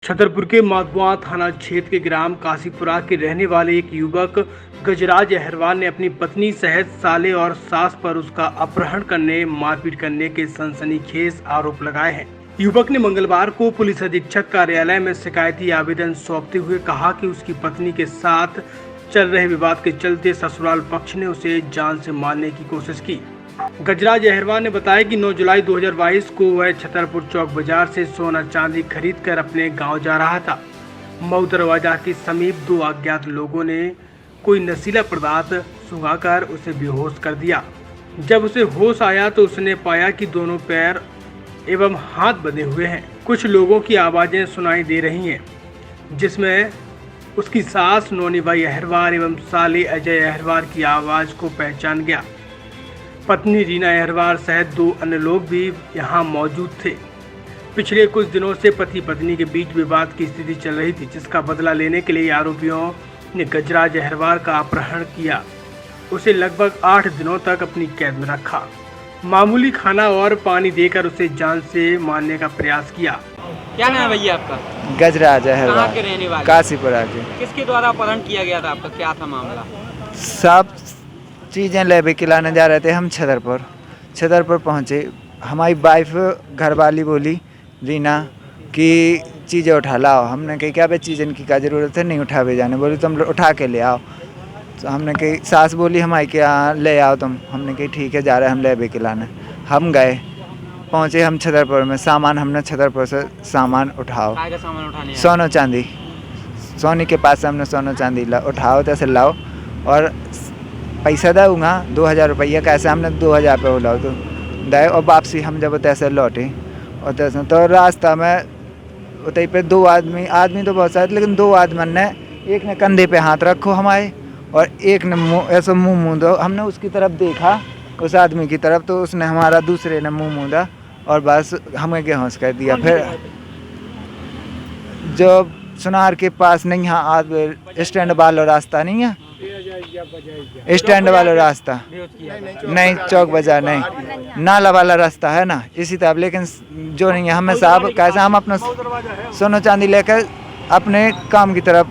छतरपुर के माधवा थाना क्षेत्र के ग्राम काशीपुरा के रहने वाले एक युवक गजराज अहरवाल ने अपनी पत्नी सहित साले और सास पर उसका अपहरण करने, मारपीट करने के सनसनीखेज आरोप लगाए हैं। युवक ने मंगलवार को पुलिस अधीक्षक कार्यालय में शिकायती आवेदन सौंपते हुए कहा कि उसकी पत्नी के साथ चल रहे विवाद के चलते ससुराल पक्ष ने उसे जान से मारने की कोशिश की। गजराज अहरवाल ने बताया कि 9 जुलाई 2022 को वह छतरपुर चौक बाजार से सोना चांदी खरीदकर अपने गांव जा रहा था। मऊ दरवाजा के समीप दो अज्ञात लोगों ने कोई नशीला पदार्थ सुंघाकर उसे बेहोश कर दिया। जब उसे होश आया तो उसने पाया कि दोनों पैर एवं हाथ बंधे हुए हैं। कुछ लोगों की आवाज़ें सुनाई दे रही हैं, जिसमें उसकी सास नौनीबाई अहरवाल एवं साले अजय अहरवाल की आवाज़ को पहचान गया। पत्नी रीना अहरवाल सहित दो अन्य लोग भी यहां मौजूद थे। पिछले कुछ दिनों से पति पत्नी के बीच विवाद की स्थिति चल रही थी, जिसका बदला लेने के लिए आरोपियों ने गजराज अहरवाल का अपहरण किया। उसे लगभग 8 दिनों तक अपनी कैद में रखा। मामूली खाना और पानी देकर उसे जान से मारने का प्रयास किया। क्या नाम है भैया आपका? गजराज अहरवाल। कहाँ के रहने वाले? काशीपुरा के। किसके द्वारा अपहरण किया गया था आपका? क्या था मामला? सब चीज़ें लेबे खिलाने जा रहे थे हम छतरपुर पहुँचे। हमारी वाइफ घरवाली बोली रीना कि चीज़ें उठा लाओ। हमने कही क्या भाई चीज़ें की क्या ज़रूरत है, नहीं उठावे जाने। बोली तुम उठा के ले आओ। तो हमने कही सास बोली हमारी क्या ले आओ तुम। हमने कही ठीक है जा रहे हम लेबे खिलाने। हम गए, पहुँचे हम छतरपुर में। सामान हमने छतरपुर से सामान उठाओ। काय का सामान उठाने आए? सोनो चांदी, सोनी के पास से हमने सोनो चांदी उठाओ तैसे लाओ और पैसा दूँगा 2000 रुपया। कैसे हमने 2000 रुपये बुलाओ तो दे। और वापसी हम जब तैसे लौटे और तैसे तो रास्ता में उतई पे दो आदमी तो बहुत सारे, लेकिन दो आदमी ने, एक ने कंधे पे हाथ रखो हमारे और एक ने ऐसा मुँह मूंदो। हमने उसकी तरफ देखा, उस आदमी की तरफ, तो उसने हमारा दूसरे ने मुँह मूंदा और बस हमें बेहोश कर दिया। फिर जो सुनार के पास नहीं, यहाँ स्टैंड वाला रास्ता नहीं है, स्टैंड वाला रास्ता नहीं, चौक बाजार नहीं, नाला वाला रास्ता है ना, इसी तरह। लेकिन जो नहीं है, हमें साहब कैसे हम अपना सोना चांदी लेकर अपने काम की तरफ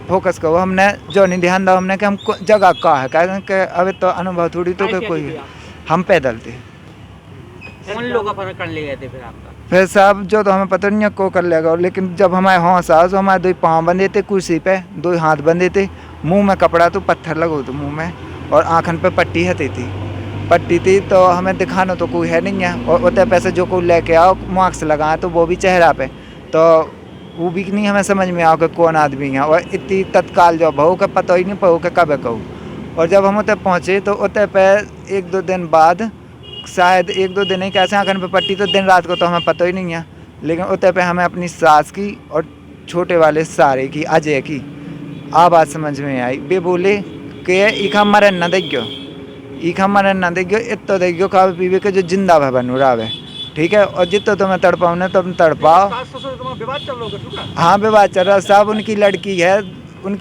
फोकस करो। हमने जो नहीं ध्यान दो, हमने कि हम जगह का है कैसे अभी तो अनुभव थोड़ी तो कोई। हम पैदल थे। कौन लोग अपहरण कर ले गए थे फिर आपका? फिर साहब जो तो हमें पता नहीं है को कर लेगा, लेकिन जब हमारे होश आया तो हमारे 2 पाँव बंधे थे कुर्सी पे, 2 हाथ बंधे थे, मुंह में कपड़ा तो पत्थर लगो तो मुंह में, और आँखन पे पट्टी थी। तो हमें दिखाना तो कोई है नहीं है, और उतने पैसे जो कोई लेके आओ मास्क लगाए तो वो भी चेहरा पे, तो वो भी नहीं हमें समझ में आओ कि कौन आदमी है। और इतनी तत्काल जो बहू का पता ही नहीं पाओ कि कब कहूँ। और जब हम उतने पहुँचे तो उतने पे 1-2 दिन बाद, शायद 1-2 दिन ही, कैसे आँखन पे पट्टी तो दिन रात को तो हमें पता ही नहीं है, लेकिन उतने पे हमें अपनी सास की और छोटे वाले सारे की, अजय की आवाज़ समझ में आई। वे बोले कि इखा मरन न देग्यो, इतो देग्यो खा पीवे के जो जिंदा भवन उड़ावे, ठीक है। और जितो तुम्हें तड़पाओ ना तुम तड़पाओ। हाँ विवाद चल रहा साहब। उनकी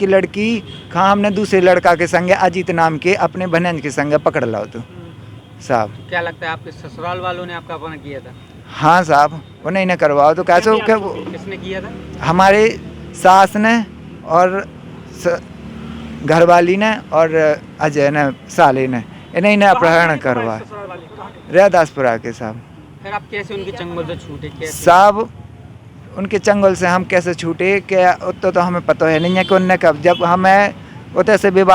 लड़की खा हमने दूसरे लड़का के संगे अजीत नाम के अपने बहन के संगे पकड़ लाओ तो साहब। क्या लगता है आपके ससुराल वालों ने आपका अपहरण किया था? हाँ साहब, उन्हें न करवाओ तो कैसे हो क्या? किसने किया था? हमारे सास ने और घरवाली ने और अजय ने, साले ने, इन्हीं ने अपहरण करवा रैदासपुरा के साहब। फिर आप कैसे उनके चंगुल से छूटे? कैसे साहब उनके चंगुल से हम कैसे छूटे, क्या तो हमें पता है नहीं है कि उनने कब, जब हमें उतने से विवाद